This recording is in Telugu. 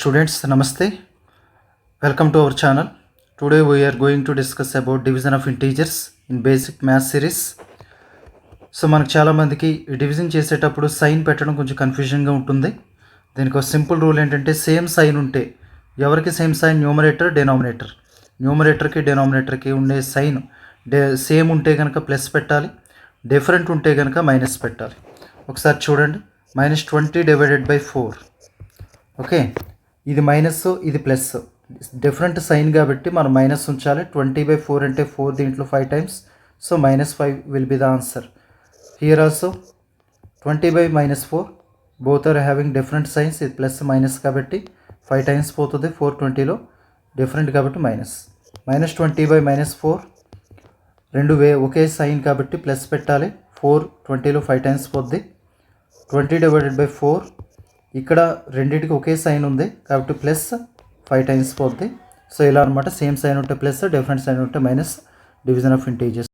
Students, Namaste. Welcome to our channel. Today we are going to discuss about division of integers in basic math series. So మనకు చాలామందికి డివిజన్ చేసేటప్పుడు సైన్ పెట్టడం కొంచెం కన్ఫ్యూజన్గా ఉంటుంది. దీనికి ఒక సింపుల్ రూల్ ఏంటంటే సేమ్ సైన్ ఉంటే ఎవరికి సేమ్ సైన్ న్యూమరేటర్ డినామినేటర్, న్యూమరేటర్కి డినామినేటర్కి ఉండే సైన్ సేమ్ ఉంటే కనుక ప్లస్ పెట్టాలి, డిఫరెంట్ ఉంటే కనుక మైనస్ పెట్టాలి. ఒకసారి చూడండి, -20/4. ఓకే, ఇది మైనస్ ఇది ప్లస్, డిఫరెంట్ సైన్ కాబట్టి మనం మైనస్ ఉంచాలి. 20/4 అంటే 4 దీంట్లో 5 times, so -5 will be the answer. Here also 20/-4 both are having different signs. ఇది ప్లస్ మైనస్ కాబట్టి 5 టైమ్స్ పోతుంది, 420లో డిఫరెంట్ కాబట్టి -20/-4 రెండు ఒకే సైన్ కాబట్టి ప్లస్ పెట్టాలి. 420లో 5 టైమ్స్ పోద్ది. 20/4 ఇక్కడ రెండింటికి ఒకే సైన్ ఉంది కాబట్టి ప్లస్ 5 టైమ్స్ పోద్ది. సో ఇలా అనమాట, సేమ్ సైన్ ఉంటే ప్లస్, డిఫరెంట్ సైన్ ఉంటే మైనస్, డివిజన్ ఆఫ్ ఇంటీజర్స్.